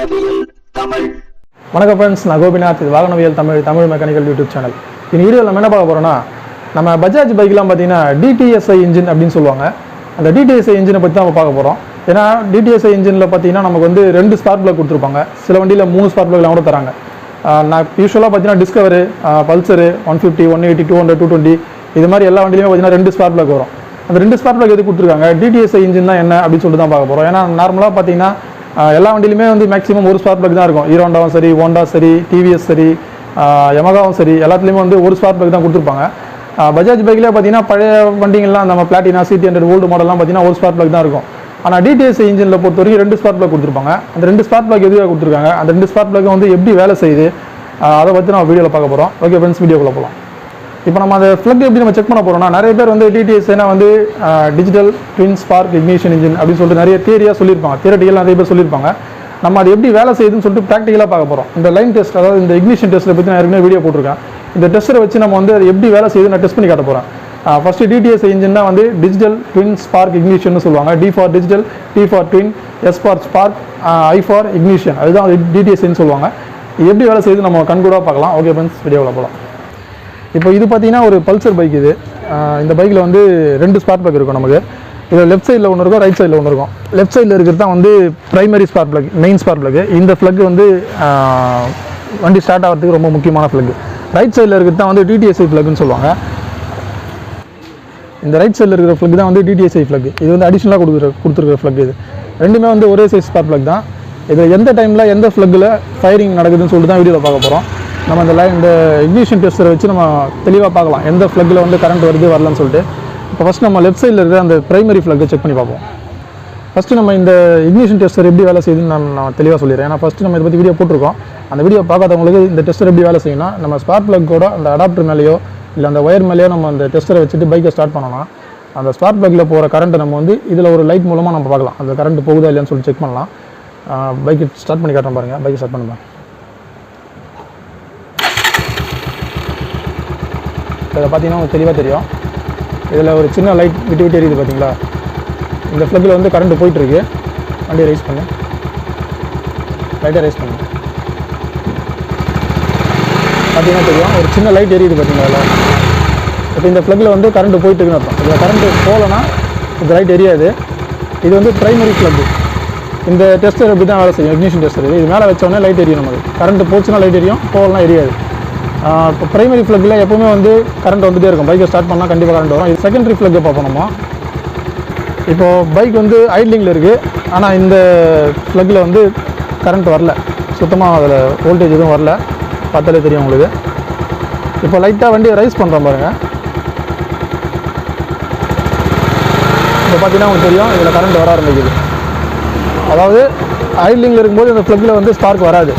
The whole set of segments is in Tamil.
வாகனவியல் தமிழ். வணக்கம் ஃப்ரெண்ட்ஸ், நான் கோபிநாத். இது வாகனவியல் தமிழ் மெக்கானிக்கல் யூடியூப் சேனல். இந்த வீடியோவில் நம்ம என்ன பார்க்க போகிறோம்னா, நம்ம பஜாஜ் பைக்லாம் பார்த்தீங்கன்னா DTSI இன்ஜின் அப்படின்னு சொல்லுவாங்க. அந்த DTSI இன்ஜினை பற்றி தான் நம்ம பார்க்க போகிறோம். ஏன்னா DTSI இன்ஜினில் பார்த்தீங்கன்னா நமக்கு வந்து 2 ஸ்பார்க் பிளக் கொடுத்துருப்பாங்க. சில வண்டியில் 3 ஸ்பார்க் பிளக்லாம் கூட தராங்க. நான் யூஸ்வலாக பார்த்தீங்கன்னா டிஸ்கவரு, பல்சரு 150, 180, 200, 220 இது மாதிரி எல்லா வண்டியிலுமே பார்த்தீங்கன்னா 2 ஸ்பார்க் பிளக் வரும். அந்த 2 ஸ்பார்க் பிளக் எது கொடுத்துருக்காங்க, DTSI இன்ஜின் தான் என்ன அப்படின்னு சொல்லிட்டு தான் பார்க்க போகிறோம். ஏன்னா நார்மலாக பார்த்தீங்கன்னா எல்லா வண்டியிலுமே வந்து மேக்ஸிமம் ஒரு ஸ்பார்க் பிளக் தான் இருக்கும். ஹீரோண்டாவும் சரி, ஹோண்டா சரி, டிவிஎஸ் சரி, யமகாவும் சரி, எல்லாத்துலேயுமே வந்து ஒரு ஸ்பார்க் பிளக் தான் கொடுத்துருப்பாங்க. பஜாஜ் பைக்லேயே பார்த்தீங்கன்னா பழைய வண்டிங்கள்லாம் நம்ம பிளாட்டினா CT100 ஓல்டு மாடல்லாம் பார்த்தீங்கன்னா ஒரு ஸ்பார்க் பிளக் தான் இருக்கும். ஆனால் DTSI இன்ஜினில் பொறுத்த வரைக்கும் 2 ஸ்பார்க் பிளக் கொடுத்துருப்பாங்க. அந்த 2 ஸ்பார்க் பிளக் எதுக்காக கொடுத்துருக்காங்க, அந்த 2 ஸ்பார்க் பிளக் வந்து எப்படி வேலை செய்யுது, அதை பற்றி நம்ம வீடியோவில் பார்க்க போகிறோம். ஓகே ஃப்ரெண்ட்ஸ், வீடியோக்குள்ளே போகலாம். இப்போ நம்ம அந்த ஃப்ளக் எப்படி நம்ம செக் பண்ண போகிறோம்னா, நிறைய பேர் வந்து DTSIனா வந்து digital twin spark ignition engine அப்படின்னு சொல்லிட்டு நிறைய தியரியாக சொல்லியிருப்பாங்க. தியரட்டிக்கலாக நிறைய பேர் சொல்லியிருப்பாங்க. நம்ம அது எப்படி வேலை செய்யுதுன்னு சொல்லிட்டு ப்ராக்டிக்கலாக பார்க்க போகிறோம். இந்த லைன் டெஸ்ட், அதாவது இந்த இக்னிஷன் டெஸ்ட்டை பற்றி நான் ஏற்கனவே வீடியோ போட்டிருக்கேன். இந்த டெஸ்ட்டை வச்சு நம்ம வந்து அது எப்படி வேலை செய்யுது நான் டெஸ்ட் பண்ணி காட்ட போகிறேன். ஃபஸ்ட்டு DTSI இன்ஜின் தான் வந்து டிஜிட்டல் ட்வின் ஸ்பார்க் இக்னிஷன் சொல்லுவாங்க. D for digital, T for twin, S for spark, I for ignition. அதுதான் DTSIன்னு சொல்லுவாங்க. இது எப்படி வேலை செய்யுது நம்ம கண்கூடாக பார்க்கலாம். ஓகே ஃப்ரெண்ட்ஸ், வீடியோவில் போகலாம். இப்போ இது பார்த்தீங்கன்னா ஒரு பல்சர் பைக். இது இந்த பைக்கில் வந்து 2 ஸ்பார்க் பிளக் இருக்கும் நமக்கு. இதில் லெஃப்ட் சைடில் ஒன்று இருக்கும், ரைட் சைடில் ஒன்று இருக்கும். லெஃப்ட் சைடில் இருக்கிறது தான் வந்து primary spark plug, main spark plug. இந்த ஃப்ளக் வந்து வண்டி ஸ்டார்ட் ஆகிறதுக்கு ரொம்ப முக்கியமான ஃப்ளக். ரைட் சைடில் இருக்கிறது தான் வந்து DTSI ஃப்ளக்னு சொல்லுவாங்க. இந்த ரைட் சைடில் இருக்கிற ஃப்ளக் தான் வந்து DTSI ஃப்ளக். இது வந்து அடிஷ்னலாக கொடுத்துருக்கிற ஃப்ளக். இது ரெண்டுமே வந்து ஒரே சைஸ் ஸ்பார்க் பிளக் தான். இது எந்த டைமில் எந்த ஃப்ளக்கில் ஃபயரிங் நடக்குதுன்னு சொல்லிட்டு தான் வீடியோவில் பார்க்க போகிறோம். நம்ம இந்த இக்னிஷன் டெஸ்ட்டரை வச்சு நம்ம தெளிவாக பார்க்கலாம் எந்த ஃப்ளக்கில் வந்து கரண்ட் வருது வரலன்னு சொல்லிட்டு. இப்போ ஃபஸ்ட் நம்ம லெஃப்ட் சைடில் இருக்கிற அந்த ப்ரைமரி ஃப்ளக்கை செக் பண்ணி பார்ப்போம். ஃபஸ்ட்டு நம்ம இந்த இக்னிஷன் டெஸ்டர் எப்படி வேலை செய்யுதுன்னு நான் தெளிவாக சொல்லிடுறேன். ஏன்னா ஃபஸ்ட்டு நம்ம இதை பற்றி வீடியோ போட்டிருக்கோம். அந்த வீடியோ பார்க்காதவங்களுக்கு இந்த டெஸ்டர் எப்படி வேலை செய்யணும்னா, நம்ம ஸ்பார்க் பிளக்கோட அந்த அடாப்டர் மேலேயோ இல்லை அந்த ஒயர் மேலேயோ நம்ம அந்த டெஸ்டரை வச்சுட்டு பைக்கை ஸ்டார்ட் பண்ணோம்னா, அந்த ஸ்பார்க் பிளக்கில் போகிற கரண்ட்டை நம்ம வந்து இதில் ஒரு லைட் மூலமாக நம்ம பார்க்கலாம். அந்த கரண்ட் போகுதா இல்லையான்னு சொல்லி செக் பண்ணலாம். பைக்கை ஸ்டார்ட் பண்ணி காட்டுறேன் பாருங்கள். பைக்கை ஸ்டார்ட் பண்ணுங்க. இதை பார்த்தீங்கன்னா உங்களுக்கு தெளிவாக தெரியும். இதில் ஒரு சின்ன லைட் விட்டு எரியுது பார்த்தீங்களா. இந்த ஃப்ளக்கில் வந்து கரண்ட் போயிட்டுருக்கு. வண்டியை ரைஸ் பண்ணு, லைட்டாக ரைஸ் பண்ணு. பார்த்தீங்கன்னா தெரியும், ஒரு சின்ன லைட் எரியுது பார்த்தீங்களா. அதில் இப்போ இந்த ஃப்ளக்கில் வந்து கரண்ட் போயிட்டுருக்குன்னு அர்த்தம். இதில் கரண்ட் போகலன்னா இந்த லைட் எரியாது. இது வந்து ப்ரைமரி ஃப்ளக்கு. இந்த டெஸ்டர் எப்படி தான் வேலை செய்யும், இக்னிஷன் டெஸ்டர். இது மேலே வச்சோடனே லைட் எரியும். நமக்கு கரண்ட் போச்சுன்னா லைட் எரியும், போகலாம் எரியாது. இப்போ ப்ரைமரி ஃப்ளக்கில் எப்போவுமே வந்து கரண்ட் வந்துகிட்டே இருக்கும். பைக்கை ஸ்டார்ட் பண்ணால் கண்டிப்பாக கரண்ட் வரும். இது செகண்டரி ஃப்ளக்கை பார்ப்போம் நம்ம. இப்போது பைக் வந்து ஐட்லிங்கில் இருக்குது. ஆனால் இந்த ஃப்ளக்கில் வந்து கரண்ட் வரல, சுத்தமாக அதில் வோல்டேஜ் எதுவும் வரல. பார்த்தாலே தெரியும் உங்களுக்கு. இப்போ லைட்டாக வண்டியை ரைஸ் பண்ணுறோம் பாருங்கள். இப்போ பார்த்தீங்கன்னா உங்களுக்கு தெரியும், இதில் கரண்ட் வர ஆரம்பிக்குது. அதாவது ஐட்லிங்கில் இருக்கும்போது இந்த ஃப்ளக்கில் வந்து ஸ்பார்க் வராது.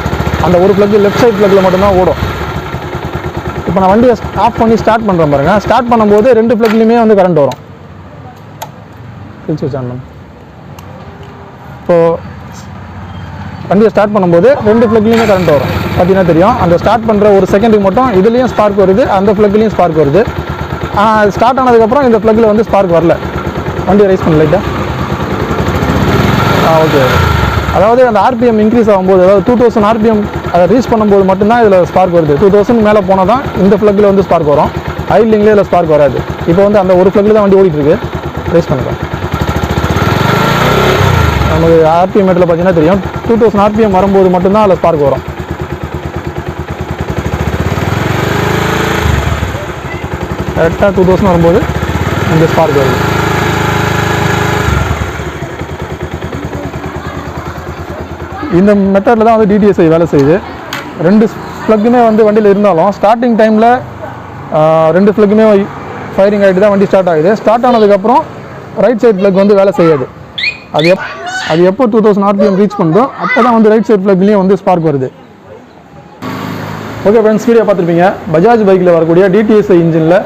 அந்த ஒரு ஃப்ளக்கு லெஃப்ட் சைட் ஃப்ளக்கில் மட்டும்தான் ஓடும். இப்போ நான் வண்டியை ஆஃப் பண்ணி ஸ்டார்ட் பண்ணுறேன் பாருங்கள். ஸ்டார்ட் பண்ணும்போது 2 ஃப்ளக்லையுமே வந்து கரண்ட் வரும். கிழிச்சு வச்சாங்க. இப்போது வண்டியை ஸ்டார்ட் பண்ணும்போது 2 ஃப்ளக்லையுமே கரண்ட் வரும். பார்த்தீங்கன்னா தெரியும். அந்த ஸ்டார்ட் பண்ணுற ஒரு செகண்டுக்கு மட்டும் இதுலேயும் ஸ்பார்க் வருது, அந்த ஃப்ளக்லையும் ஸ்பார்க் வருது. ஸ்டார்ட் ஆனதுக்கப்புறம் இந்த ஃப்ளக்கில் வந்து ஸ்பார்க் வரல. வண்டியை ரைஸ் பண்ண லைட்டாக. ஓகே. அதாவது அந்த RPM இன்க்ரீஸ் ஆகும்போது, அதாவது 2000 RPM அதை ரீச் பண்ணும்போது மட்டும்தான் இதில் ஸ்பார்க் வருது. 2000 மேலே போனால் தான் இந்த ஃப்ளக்கில் வந்து ஸ்பார்க் வரும். ஐட்லிங்லேயே இதில் ஸ்பார்க் வராது. இப்போ வந்து அந்த ஒரு ஃப்ளக்கில் தான் வண்டி ஓடிட்டுருக்கு. ரேஸ் பண்ணுறேன். நமக்கு RPM மீட்டரில் பார்த்தீங்கன்னா தெரியும், 2000 RPM வரும்போது மட்டும்தான் அதில் ஸ்பார்க் வரும். கரெக்டாக 2000 வரும்போது இந்த ஸ்பார்க் வருது. இந்த மெத்தடில் தான் வந்து DTSI வேலை செய்யுது. 2 ஃப்ளக்குமே வந்து வண்டியில் இருந்தாலும் ஸ்டார்டிங் டைமில் 2 ஃப்ளக்குமே ஃபயரிங் ஆகிட்டு தான் வண்டி ஸ்டார்ட் ஆகுது. ஸ்டார்ட் ஆனதுக்கப்புறம் ரைட் சைட் ஃப்ளக் வந்து வேலை செய்யாது. அது எப்போ 2000 RPM ரீச் பண்ணுதோ அப்போ தான் வந்து ரைட் சைட் ஃப்ளக்லேயும் வந்து ஸ்பார்க் வருது. ஓகே ஃப்ரெண்ட்ஸ், வீடியோ பார்த்துருப்பீங்க. பஜாஜ் பைக்கில் வரக்கூடிய DTSI இன்ஜினில்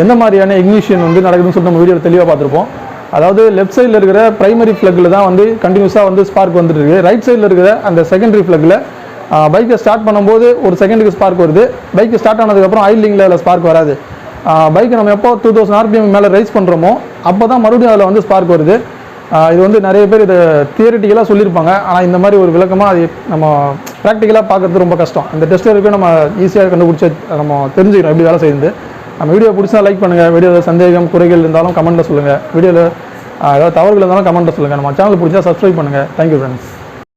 எந்த மாதிரியான இக்னிஷன் வந்து நடக்குதுன்னு சொல்லிட்டு நம்ம வீடியோவில் தெளிவாக பார்த்துருப்போம். அதாவது லெஃப்ட் சைடில் இருக்கிற ப்ரைமரி ஃப்ளக்கில் தான் வந்து கண்டினியூஸாக வந்து ஸ்பார்க் வந்துட்டு இருக்குது. ரைட் சைடில் இருக்கிற அந்த செகண்டரி ஃப்ளக்கில் பைக்கை ஸ்டார்ட் பண்ணும்போது ஒரு செகண்டுக்கு ஸ்பார்க் வருது. பைக்கு ஸ்டார்ட் ஆனதுக்கப்புறம் ஐட்லிங்கில் அதில் ஸ்பார்க் வராது. பைக்கை நம்ம எப்போ 2000 RPM மேலே ரைஸ் பண்ணுறோமோ அப்போ தான் மறுபடியும் அதில் வந்து ஸ்பார்க் வருது. இது வந்து நிறைய பேர் இதை தியரிட்டிக்கலாக சொல்லியிருப்பாங்க. ஆனால் இந்த மாதிரி ஒரு விளக்கமாக அது நம்ம ப்ராக்டிக்கலாக பார்க்குறது ரொம்ப கஷ்டம். இந்த டெஸ்ட்டில் இருக்க நம்ம ஈஸியாக கண்டுபிடிச்சி நம்ம தெரிஞ்சுக்கணும் எப்படி வேலை செய்யுது. நம்ம வீடியோ பிடிச்சா லைக் பண்ணுங்கள். வீடியோவில் சந்தேகம் குறைகள் இருந்தாலும் கமெண்ட்டில் சொல்லுங்கள். வீடியோவில் ஏதாவது தவறுகள் இருந்தாலும் கமெண்ட்டில் சொல்லுங்கள். நம்ம சேனல் பிடிச்சா சப்ஸ்கிரைப் பண்ணுங்கள். Thank you friends.